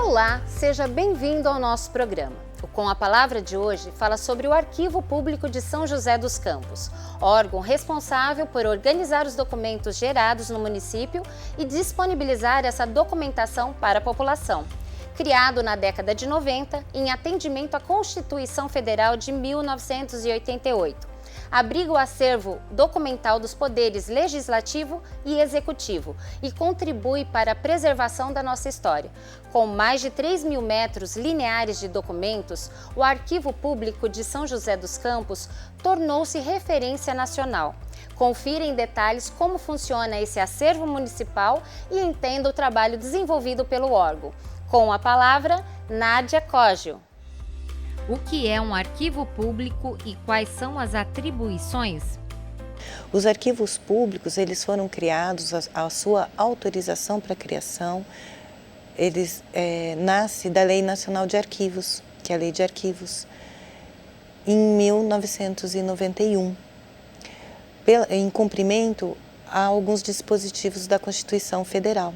Olá, seja bem-vindo ao nosso programa. O Com a Palavra de hoje fala sobre o Arquivo Público de São José dos Campos, órgão responsável por organizar os documentos gerados no município e disponibilizar essa documentação para a população. Criado na década de 90, em atendimento à Constituição Federal de 1988. Abriga o acervo documental dos poderes legislativo e executivo e contribui para a preservação da nossa história. Com mais de 3.000 metros lineares de documentos, o Arquivo Público de São José dos Campos tornou-se referência nacional. Confira em detalhes como funciona esse acervo municipal e entenda o trabalho desenvolvido pelo órgão. Com a palavra, Nádia Cógio. O que é um arquivo público e quais são as atribuições? Os arquivos públicos, eles foram criados, a sua autorização para a criação, nasce da Lei Nacional de Arquivos, que é a Lei de Arquivos, em 1991, em cumprimento a alguns dispositivos da Constituição Federal.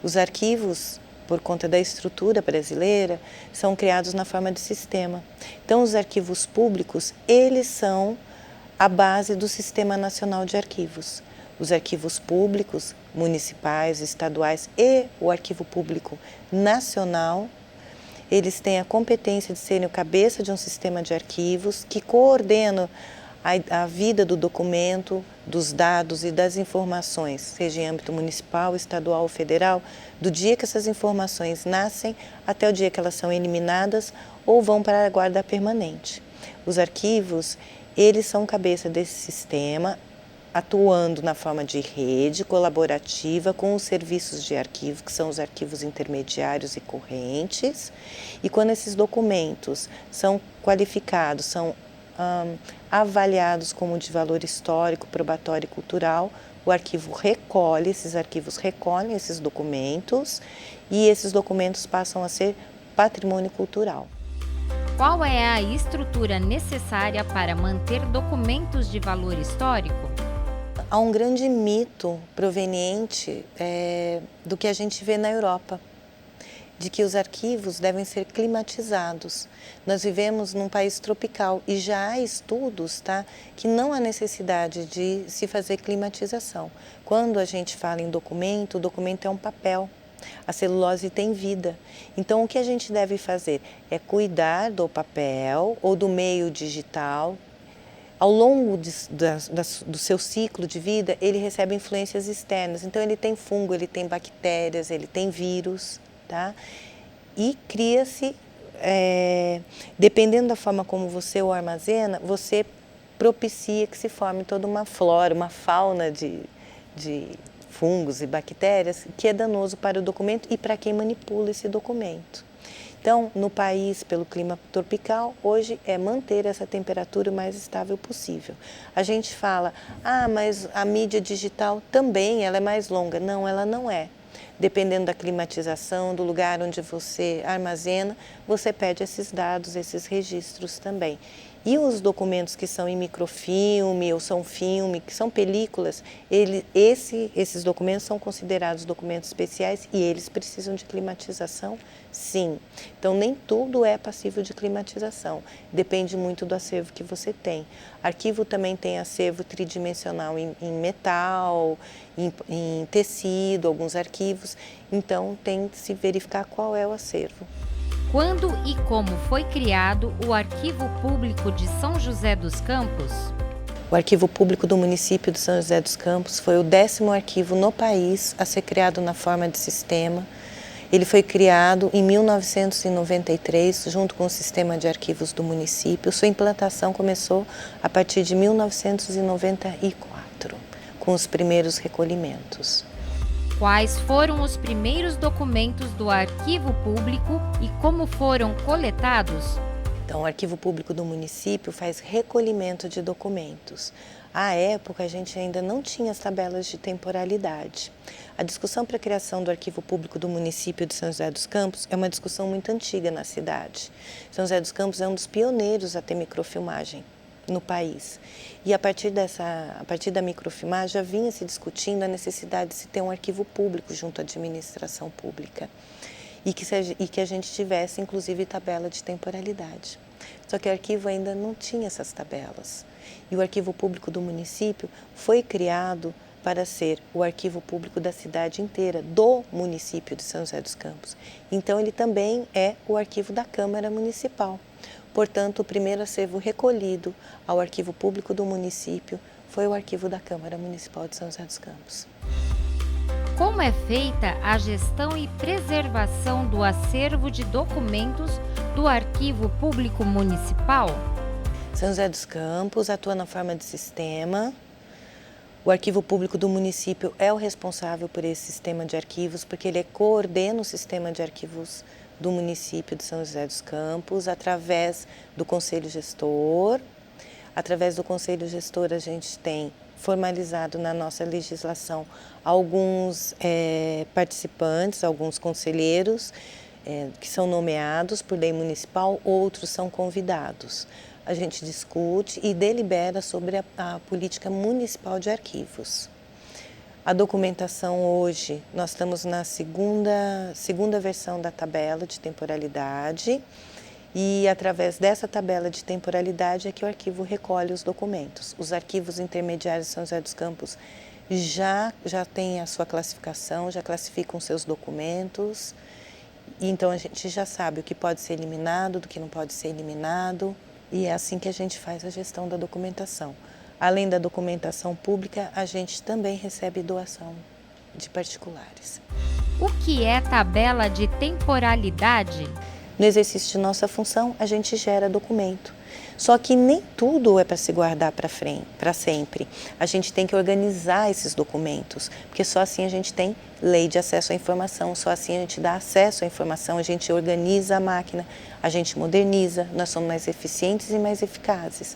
Os arquivos, por conta da estrutura brasileira, são criados na forma de sistema. Então, os arquivos públicos, eles são a base do Sistema Nacional de Arquivos. Os arquivos públicos, municipais, estaduais e o arquivo público nacional, eles têm a competência de serem o cabeça de um sistema de arquivos que coordena a vida do documento, dos dados e das informações, seja em âmbito municipal, estadual ou federal, do dia que essas informações nascem até o dia que elas são eliminadas ou vão para a guarda permanente. Os arquivos, eles são cabeça desse sistema, atuando na forma de rede colaborativa com os serviços de arquivo, que são os arquivos intermediários e correntes, e quando esses documentos são qualificados, são avaliados como de valor histórico, probatório e cultural, o arquivo recolhe, esses arquivos recolhem esses documentos e esses documentos passam a ser patrimônio cultural. Qual é a estrutura necessária para manter documentos de valor histórico? Há um grande mito proveniente do que a gente vê na Europa, de que os arquivos devem ser climatizados. Nós vivemos num país tropical e já há estudos, que não há necessidade de se fazer climatização. Quando a gente fala em documento, o documento é um papel. A celulose tem vida. Então, o que a gente deve fazer é cuidar do papel ou do meio digital. Ao longo do seu ciclo de vida, ele recebe influências externas. Então, ele tem fungo, ele tem bactérias, ele tem vírus. E cria-se, dependendo da forma como você o armazena, você propicia que se forme toda uma flora, uma fauna de fungos e bactérias que é danoso para o documento e para quem manipula esse documento. Então, no país, pelo clima tropical, hoje é manter essa temperatura o mais estável possível. A gente fala, mas a mídia digital também, ela é mais longa. Não, ela não é. Dependendo da climatização, do lugar onde você armazena, você perde esses dados, esses registros também. E os documentos que são em microfilme ou são filme, que são películas, esses documentos são considerados documentos especiais e eles precisam de climatização, sim. Então, nem tudo é passível de climatização, depende muito do acervo que você tem. Arquivo também tem acervo tridimensional em metal, em tecido, alguns arquivos, então tem que se verificar qual é o acervo. Quando e como foi criado o Arquivo Público de São José dos Campos? O Arquivo Público do município de São José dos Campos foi o 10º arquivo no país a ser criado na forma de sistema. Ele foi criado em 1993, junto com o sistema de arquivos do município. Sua implantação começou a partir de 1994, com os primeiros recolhimentos. Quais foram os primeiros documentos do Arquivo Público e como foram coletados? Então, o Arquivo Público do município faz recolhimento de documentos. À época, a gente ainda não tinha as tabelas de temporalidade. A discussão para a criação do Arquivo Público do município de São José dos Campos é uma discussão muito antiga na cidade. São José dos Campos é um dos pioneiros a ter microfilmagem no país. E a partir da microfilmagem já vinha se discutindo a necessidade de se ter um arquivo público junto à administração pública. e que a gente tivesse, inclusive, tabela de temporalidade. Só que o arquivo ainda não tinha essas tabelas. E o arquivo público do município foi criado para ser o arquivo público da cidade inteira, do município de São José dos Campos. Então, ele também é o arquivo da Câmara Municipal. Portanto, o primeiro acervo recolhido ao arquivo público do município foi o arquivo da Câmara Municipal de São José dos Campos. Como é feita a gestão e preservação do acervo de documentos do Arquivo Público Municipal? São José dos Campos atua na forma de sistema. O Arquivo Público do município é o responsável por esse sistema de arquivos, porque ele coordena o sistema de arquivos do município de São José dos Campos através do Conselho Gestor. Através do Conselho Gestor, a gente tem formalizado na nossa legislação alguns participantes, alguns conselheiros que são nomeados por lei municipal, outros são convidados. A gente discute e delibera sobre a política municipal de arquivos. A documentação hoje, nós estamos na segunda versão da tabela de temporalidade e através dessa tabela de temporalidade é que o arquivo recolhe os documentos. Os arquivos intermediários de São José dos Campos já têm a sua classificação, já classificam seus documentos, e então a gente já sabe o que pode ser eliminado, do que não pode ser eliminado. E é assim que a gente faz a gestão da documentação. Além da documentação pública, a gente também recebe doação de particulares. O que é tabela de temporalidade? No exercício de nossa função, a gente gera documento. Só que nem tudo é para se guardar para sempre. A gente tem que organizar esses documentos, porque só assim a gente tem lei de acesso à informação, só assim a gente dá acesso à informação, a gente organiza a máquina, a gente moderniza, nós somos mais eficientes e mais eficazes.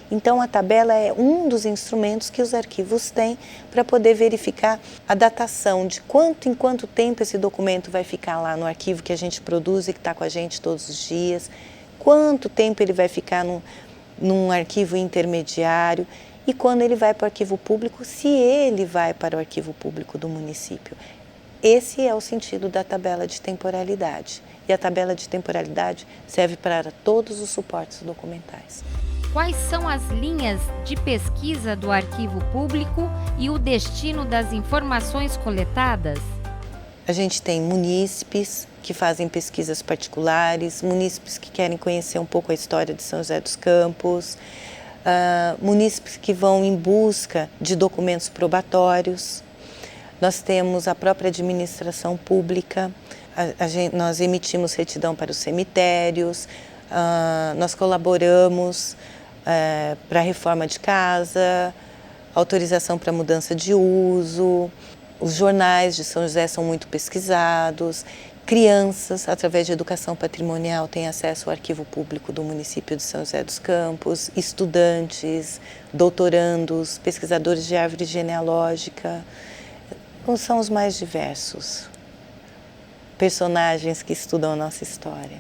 Então, a tabela é um dos instrumentos que os arquivos têm para poder verificar a datação de em quanto tempo esse documento vai ficar lá no arquivo que a gente produz e que está com a gente todos os dias, quanto tempo ele vai ficar num arquivo intermediário e quando ele vai para o arquivo público, se ele vai para o arquivo público do município. Esse é o sentido da tabela de temporalidade. E a tabela de temporalidade serve para todos os suportes documentais. Quais são as linhas de pesquisa do arquivo público e o destino das informações coletadas? A gente tem munícipes que fazem pesquisas particulares, munícipes que querem conhecer um pouco a história de São José dos Campos, munícipes que vão em busca de documentos probatórios. Nós temos a própria administração pública, nós emitimos certidão para os cemitérios, nós colaboramos para a reforma de casa, autorização para mudança de uso, os jornais de São José são muito pesquisados, crianças, através de educação patrimonial, têm acesso ao arquivo público do município de São José dos Campos, estudantes, doutorandos, pesquisadores de árvore genealógica, são os mais diversos personagens que estudam a nossa história.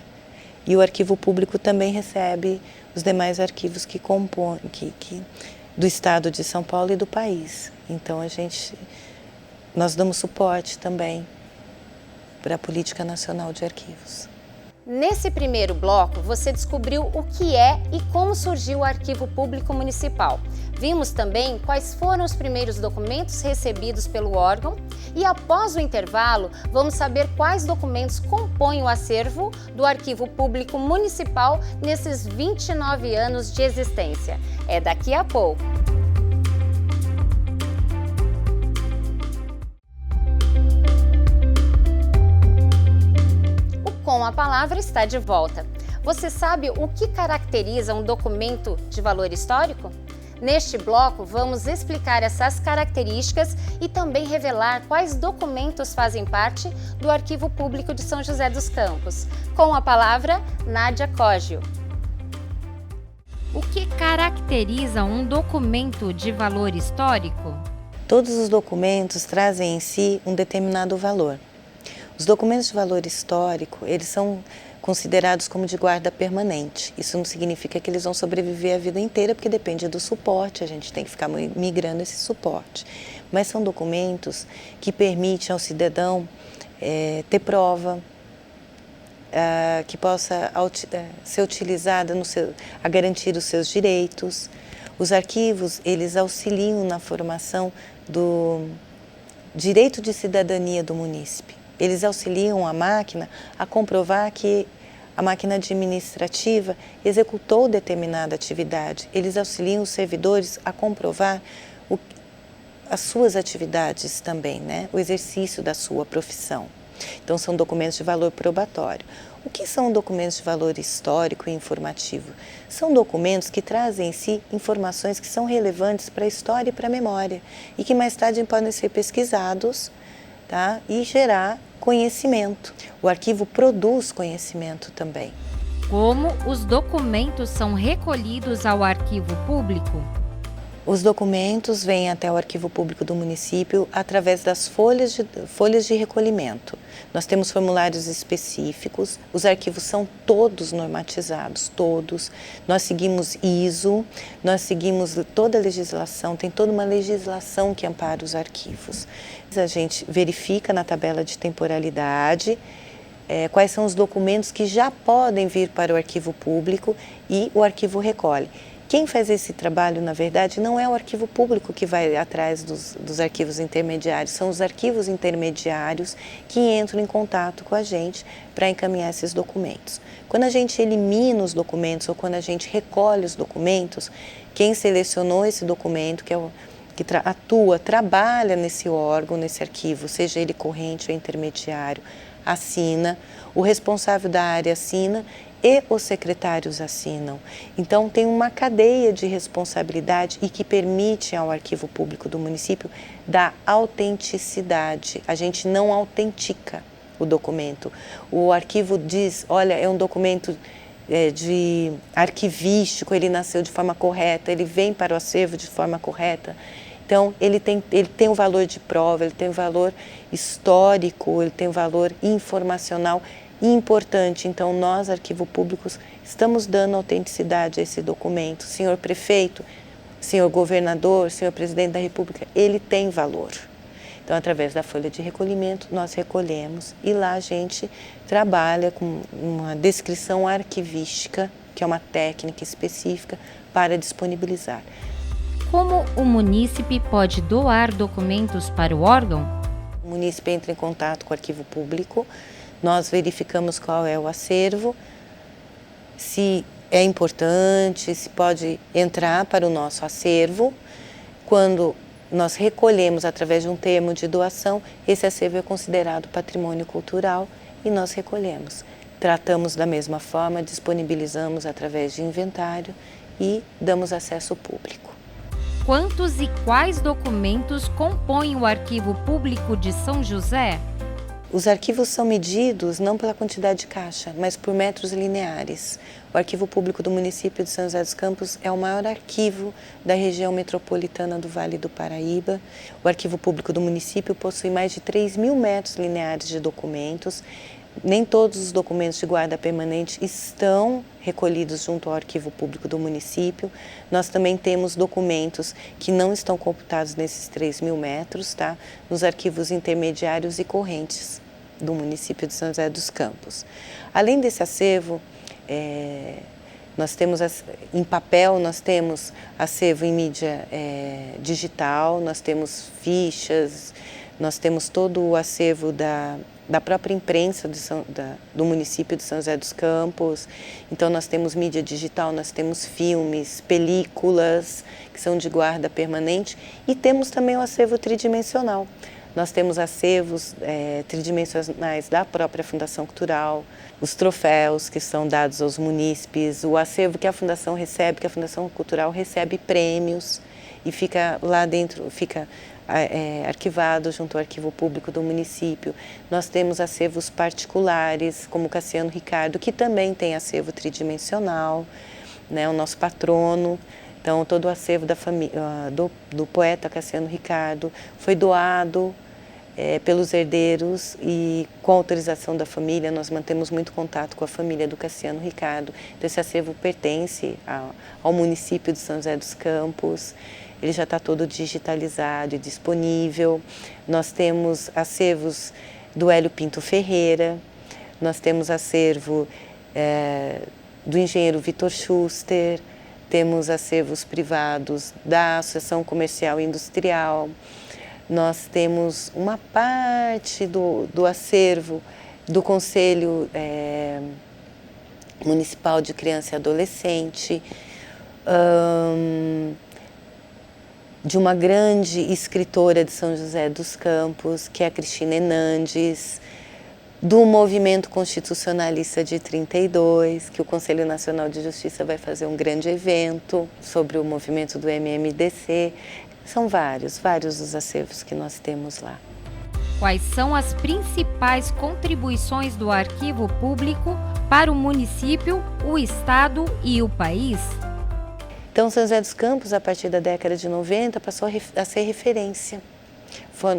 E o arquivo público também recebe os demais arquivos que compõem, do estado de São Paulo e do país. Então nós damos suporte também para a Política Nacional de Arquivos. Nesse primeiro bloco, você descobriu o que é e como surgiu o Arquivo Público Municipal. Vimos também quais foram os primeiros documentos recebidos pelo órgão e, após o intervalo, vamos saber quais documentos compõem o acervo do Arquivo Público Municipal nesses 29 anos de existência. É daqui a pouco. Com a Palavra está de volta. Você sabe o que caracteriza um documento de valor histórico? Neste bloco, vamos explicar essas características e também revelar quais documentos fazem parte do Arquivo Público de São José dos Campos. Com a palavra, Nádia Cógio. O que caracteriza um documento de valor histórico? Todos os documentos trazem em si um determinado valor. Os documentos de valor histórico, eles são considerados como de guarda permanente. Isso não significa que eles vão sobreviver a vida inteira, porque depende do suporte, a gente tem que ficar migrando esse suporte. Mas são documentos que permitem ao cidadão ter prova que possa ser utilizada a garantir os seus direitos. Os arquivos, eles auxiliam na formação do direito de cidadania do munícipe. Eles auxiliam a máquina a comprovar que a máquina administrativa executou determinada atividade. Eles auxiliam os servidores a comprovar as suas atividades também, né? O exercício da sua profissão. Então, são documentos de valor probatório. O que são documentos de valor histórico e informativo? São documentos que trazem em si informações que são relevantes para a história e para a memória e que mais tarde podem ser pesquisados, tá? E gerar conhecimento. O arquivo produz conhecimento também. Como os documentos são recolhidos ao arquivo público? Os documentos vêm até o arquivo público do município através das folhas de recolhimento. Nós temos formulários específicos, os arquivos são todos normatizados, todos. Nós seguimos ISO, nós seguimos toda a legislação, tem toda uma legislação que ampara os arquivos. A gente verifica na tabela de temporalidade quais são os documentos que já podem vir para o arquivo público e o arquivo recolhe. Quem faz esse trabalho, na verdade, não é o arquivo público que vai atrás dos arquivos intermediários, são os arquivos intermediários que entram em contato com a gente para encaminhar esses documentos. Quando a gente elimina os documentos ou quando a gente recolhe os documentos, quem selecionou esse documento, que trabalha nesse órgão, nesse arquivo, seja ele corrente ou intermediário, assina, o responsável da área assina e os secretários assinam. Então, tem uma cadeia de responsabilidade e que permite ao arquivo público do município dar autenticidade. A gente não autentica o documento. O arquivo diz, olha, é um documento de arquivístico, ele nasceu de forma correta, ele vem para o acervo de forma correta. Então, ele tem um valor de prova, ele tem um valor histórico, ele tem um valor informacional importante. Então, nós, arquivo público, estamos dando autenticidade a esse documento. Senhor prefeito, senhor governador, senhor presidente da República, ele tem valor. Então, através da folha de recolhimento, nós recolhemos e lá a gente trabalha com uma descrição arquivística, que é uma técnica específica para disponibilizar. Como o munícipe pode doar documentos para o órgão? O munícipe entra em contato com o arquivo público, nós verificamos qual é o acervo, se é importante, se pode entrar para o nosso acervo. Quando nós recolhemos através de um termo de doação, esse acervo é considerado patrimônio cultural e nós recolhemos. Tratamos da mesma forma, disponibilizamos através de inventário e damos acesso público. Quantos e quais documentos compõem o arquivo público de São José? Os arquivos são medidos não pela quantidade de caixa, mas por metros lineares. O arquivo público do município de São José dos Campos é o maior arquivo da região metropolitana do Vale do Paraíba. O arquivo público do município possui mais de 3.000 metros lineares de documentos. Nem todos os documentos de guarda permanente estão recolhidos junto ao arquivo público do município. Nós também temos documentos que não estão computados nesses 3.000 metros, tá? Nos arquivos intermediários e correntes do município de São José dos Campos. Além desse acervo, nós temos em papel, nós temos acervo em mídia digital, nós temos fichas, nós temos todo o acervo da própria imprensa do município de São José dos Campos. Então, nós temos mídia digital, nós temos filmes, películas que são de guarda permanente e temos também o acervo tridimensional. Nós temos acervos tridimensionais da própria Fundação Cultural, os troféus que são dados aos munícipes, o acervo que a Fundação recebe, que a Fundação Cultural recebe prêmios e fica lá dentro, fica arquivado junto ao arquivo público do município. Nós temos acervos particulares, como o Cassiano Ricardo, que também tem acervo tridimensional, né, o nosso patrono. Então, todo o acervo da família, do poeta Cassiano Ricardo foi doado pelos herdeiros e com autorização da família. Nós mantemos muito contato com a família do Cassiano Ricardo. Então, esse acervo pertence ao município de São José dos Campos. Ele já está todo digitalizado e disponível. Nós temos acervos do Hélio Pinto Ferreira. nós temos acervo do engenheiro Vitor Schuster, temos acervos privados da Associação Comercial e Industrial, nós temos uma parte do acervo do Conselho Municipal de Criança e Adolescente, de uma grande escritora de São José dos Campos, que é a Cristina Hernandes, do Movimento Constitucionalista de 32, que o Conselho Nacional de Justiça vai fazer um grande evento sobre o movimento do MMDC. São vários os acervos que nós temos lá. Quais são as principais contribuições do arquivo público para o município, o estado e o país? Então, São José dos Campos, a partir da década de 90, passou a ser referência.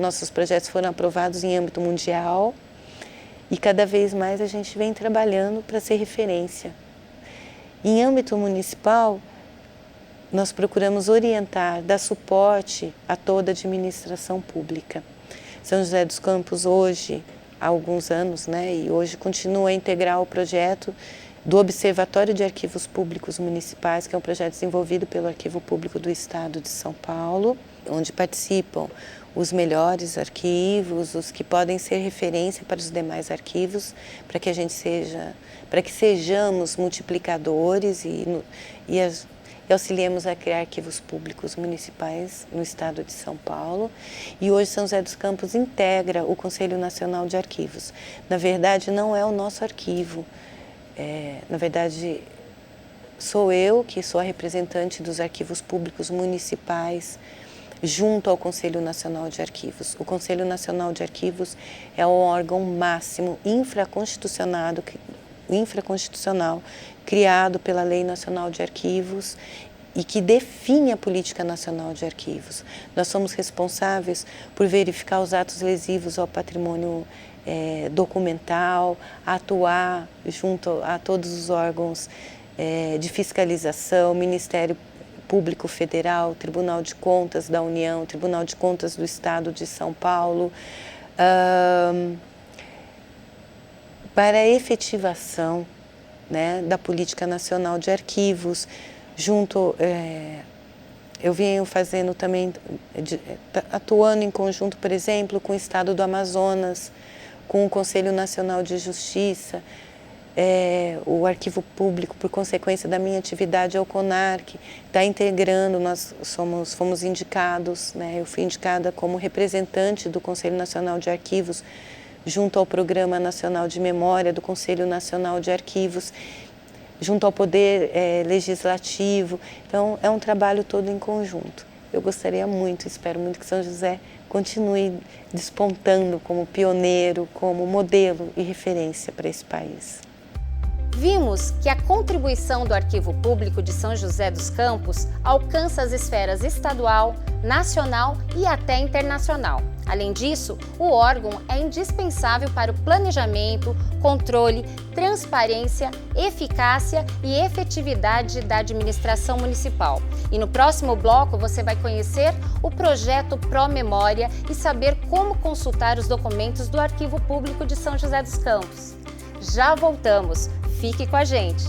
Nossos projetos foram aprovados em âmbito mundial e cada vez mais a gente vem trabalhando para ser referência. Em âmbito municipal, nós procuramos orientar, dar suporte a toda a administração pública. São José dos Campos hoje, há alguns anos, e hoje continua a integrar o projeto do Observatório de Arquivos Públicos Municipais, que é um projeto desenvolvido pelo Arquivo Público do Estado de São Paulo, onde participam os melhores arquivos, os que podem ser referência para os demais arquivos, para que sejamos multiplicadores e auxiliemos a criar arquivos públicos municipais no estado de São Paulo. E hoje São José dos Campos integra o Conselho Nacional de Arquivos. Na verdade, não é o nosso arquivo. Na verdade, sou eu que sou a representante dos arquivos públicos municipais junto ao Conselho Nacional de Arquivos. O Conselho Nacional de Arquivos é o órgão máximo infraconstitucional criado pela Lei Nacional de Arquivos e que define a Política Nacional de Arquivos. Nós somos responsáveis por verificar os atos lesivos ao patrimônio documental, atuar junto a todos os órgãos de fiscalização, Ministério Público Federal, Tribunal de Contas da União, Tribunal de Contas do Estado de São Paulo, para a efetivação da Política Nacional de Arquivos, eu venho fazendo também, atuando em conjunto, por exemplo, com o Estado do Amazonas, com o Conselho Nacional de Justiça, o Arquivo Público, por consequência da minha atividade, é o CONARC, está integrando, nós fomos indicados, eu fui indicada como representante do Conselho Nacional de Arquivos, junto ao Programa Nacional de Memória do Conselho Nacional de Arquivos, junto ao Poder Legislativo. Então, é um trabalho todo em conjunto. Eu gostaria muito, espero muito que São José continue despontando como pioneiro, como modelo e referência para esse país. Vimos que a contribuição do Arquivo Público de São José dos Campos alcança as esferas estadual, nacional e até internacional. Além disso, o órgão é indispensável para o planejamento, controle, transparência, eficácia e efetividade da administração municipal. E no próximo bloco você vai conhecer o projeto Pró-Memória e saber como consultar os documentos do Arquivo Público de São José dos Campos. Já voltamos, fique com a gente!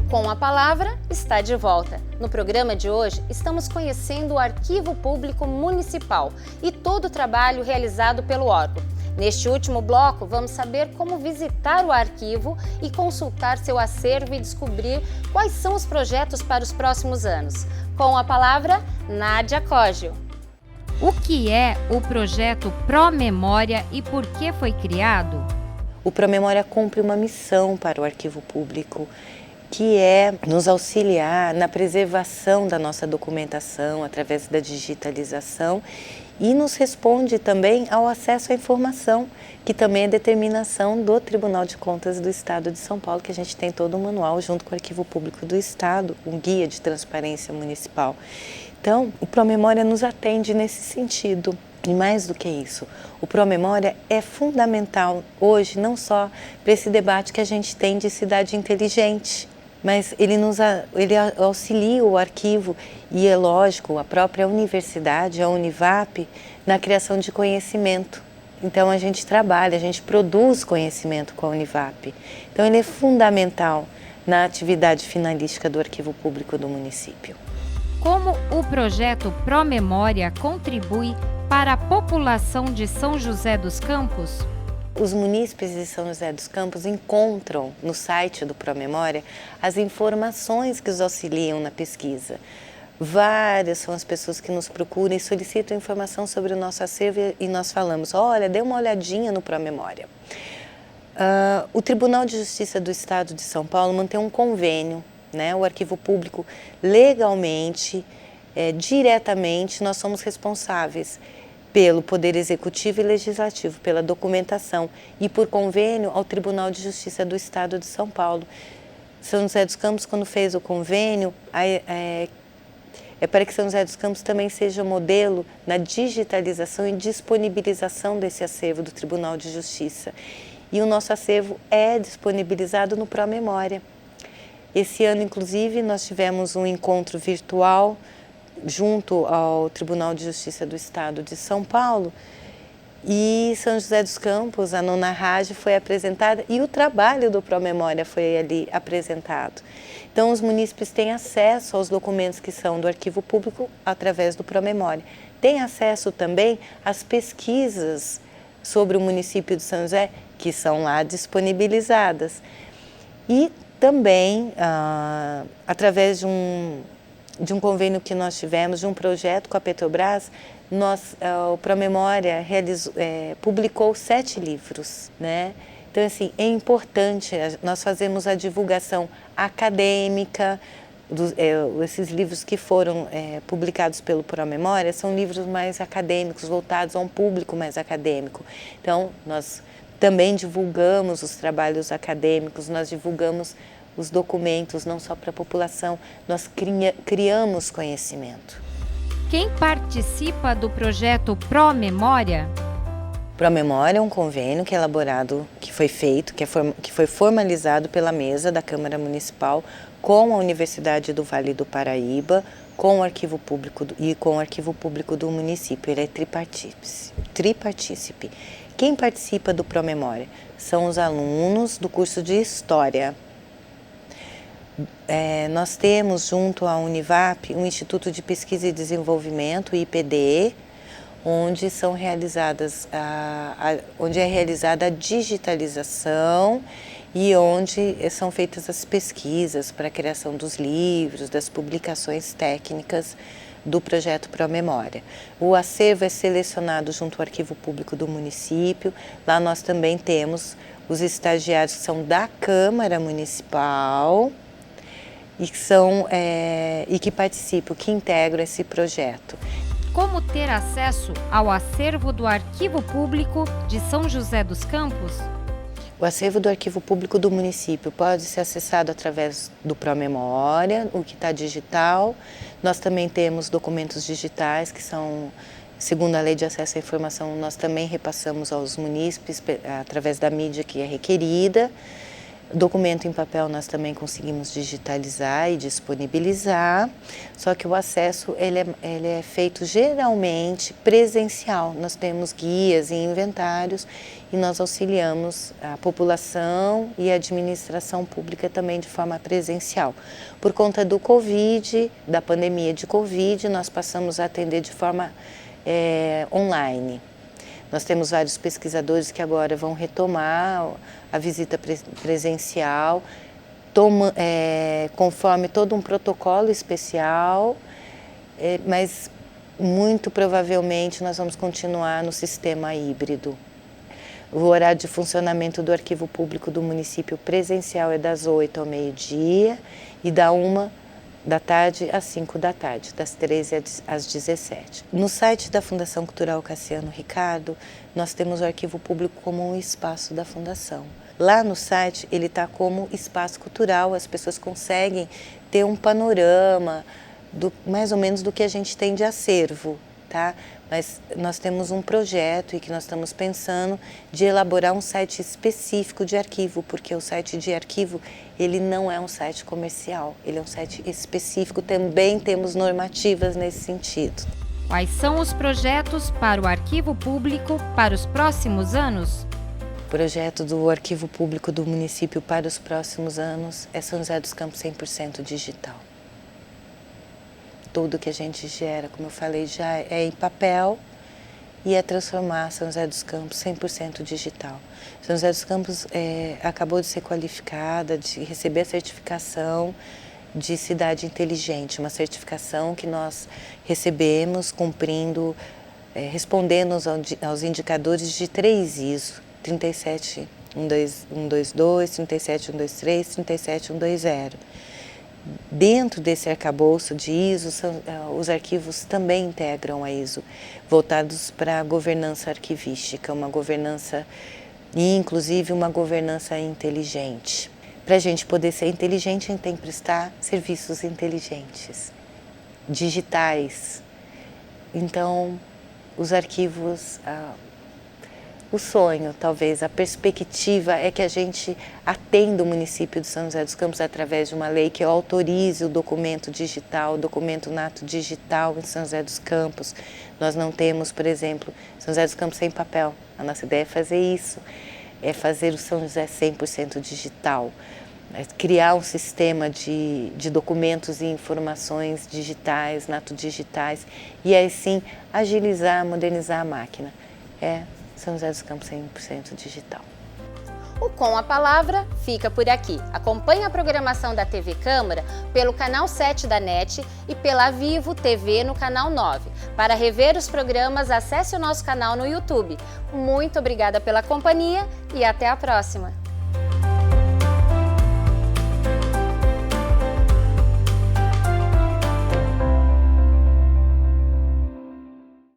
Com a Palavra está de volta. No programa de hoje, estamos conhecendo o Arquivo Público Municipal e todo o trabalho realizado pelo órgão. Neste último bloco, vamos saber como visitar o arquivo e consultar seu acervo e descobrir quais são os projetos para os próximos anos. Com a Palavra, Nádia Cógio. O que é o projeto Pró-Memória e por que foi criado? O Pró-Memória cumpre uma missão para o Arquivo Público, que é nos auxiliar na preservação da nossa documentação através da digitalização e nos responde também ao acesso à informação, que também é determinação do Tribunal de Contas do Estado de São Paulo, que a gente tem todo o manual junto com o Arquivo Público do Estado, um guia de transparência municipal. Então, o Pró-Memória nos atende nesse sentido. E mais do que isso, o Pró-Memória é fundamental hoje, não só para esse debate que a gente tem de cidade inteligente, mas ele auxilia o arquivo e, é lógico, a própria universidade, a Univap, na criação de conhecimento. Então a gente trabalha, a gente produz conhecimento com a Univap. Então ele é fundamental na atividade finalística do Arquivo Público do município. Como o projeto Promemória contribui para a população de São José dos Campos? Os munícipes de São José dos Campos encontram no site do Promemória as informações que os auxiliam na pesquisa. Várias são as pessoas que nos procuram e solicitam informação sobre o nosso acervo e nós falamos, olha, dê uma olhadinha no Promemória. O Tribunal de Justiça do Estado de São Paulo mantém um convênio, né? O Arquivo Público legalmente, diretamente, nós somos responsáveis pelo Poder Executivo e Legislativo, pela documentação e por convênio ao Tribunal de Justiça do Estado de São Paulo. São José dos Campos, quando fez o convênio, é para que São José dos Campos também seja modelo na digitalização e disponibilização desse acervo do Tribunal de Justiça. E o nosso acervo é disponibilizado no Promemória. Esse ano, inclusive, nós tivemos um encontro virtual junto ao Tribunal de Justiça do Estado de São Paulo e São José dos Campos, a nona RAGE foi apresentada e o trabalho do Promemória foi ali apresentado. Então os munícipes têm acesso aos documentos que são do Arquivo Público através do Promemória. Têm acesso também às pesquisas sobre o município de São José, que são lá disponibilizadas. E também, através de um convênio que nós tivemos, de um projeto com a Petrobras, o Promemória publicou 7 livros, né? Então, assim, é importante, nós fazemos a divulgação acadêmica, esses livros que foram publicados pelo Promemória são livros mais acadêmicos, voltados a um público mais acadêmico. Então, nós também divulgamos os trabalhos acadêmicos, nós divulgamos os documentos, não só para a população, nós criamos conhecimento. Quem participa do projeto Promemória? Promemória é um convênio que é elaborado, que foi feito, que foi formalizado pela mesa da Câmara Municipal com a Universidade do Vale do Paraíba, com o Arquivo Público e com o Arquivo Público do município. Ele é tripartícipe. Quem participa do Promemória são os alunos do curso de História. Nós temos junto à Univap um Instituto de Pesquisa e Desenvolvimento, o IPDE, onde é realizada a digitalização e onde são feitas as pesquisas para a criação dos livros, das publicações técnicas do projeto Promemória. O acervo é selecionado junto ao Arquivo Público do município. Lá nós também temos os estagiários que são da Câmara Municipal e que participam, que integram esse projeto. Como ter acesso ao acervo do Arquivo Público de São José dos Campos? O acervo do Arquivo Público do município pode ser acessado através do Promemória, o que está digital. Nós também temos documentos digitais que são, segundo a Lei de Acesso à Informação, nós também repassamos aos munícipes através da mídia que é requerida. Documento em papel nós também conseguimos digitalizar e disponibilizar, só que o acesso ele é feito geralmente presencial. Nós temos guias e inventários e nós auxiliamos a população e a administração pública também de forma presencial. Por conta do Covid, da pandemia de Covid, nós passamos a atender de forma online. Nós temos vários pesquisadores que agora vão retomar a visita presencial, conforme todo um protocolo especial, mas muito provavelmente nós vamos continuar no sistema híbrido. O horário de funcionamento do Arquivo Público do município presencial é das 8 ao meio-dia e da 1 da tarde às 5 da tarde, das 13 às 17. No site da Fundação Cultural Cassiano Ricardo, nós temos o Arquivo Público como um espaço da Fundação. Lá no site, ele está como espaço cultural, as pessoas conseguem ter um panorama mais ou menos do que a gente tem de acervo, tá? Mas nós temos um projeto e que nós estamos pensando de elaborar um site específico de arquivo, porque o site de arquivo, ele não é um site comercial, ele é um site específico, também temos normativas nesse sentido. Quais são os projetos para o arquivo público para os próximos anos? O projeto do arquivo público do município para os próximos anos é São José dos Campos 100% digital. Tudo que a gente gera, como eu falei, já é em papel e é transformar São José dos Campos 100% digital. São José dos Campos acabou de ser qualificada, de receber a certificação de cidade inteligente, uma certificação que nós recebemos cumprindo, respondendo aos indicadores de 3 ISO, 37122, 37123, 37120. Dentro desse arcabouço de ISO, os arquivos também integram a ISO, voltados para a governança arquivística, uma governança, e inclusive uma governança inteligente. Para a gente poder ser inteligente, a gente tem que prestar serviços inteligentes, digitais. Então, os arquivos, o sonho, talvez, a perspectiva é que a gente atenda o município de São José dos Campos através de uma lei que autorize o documento digital, o documento nato digital em São José dos Campos. Nós não temos, por exemplo, São José dos Campos sem papel. A nossa ideia é fazer isso, é fazer o São José 100% digital. Criar um sistema de documentos e informações digitais, nato-digitais, e aí sim agilizar, modernizar a máquina. São José dos Campos 100% digital. O Com a Palavra fica por aqui. Acompanhe a programação da TV Câmara pelo canal 7 da NET e pela Vivo TV no canal 9. Para rever os programas, acesse o nosso canal no YouTube. Muito obrigada pela companhia e até a próxima!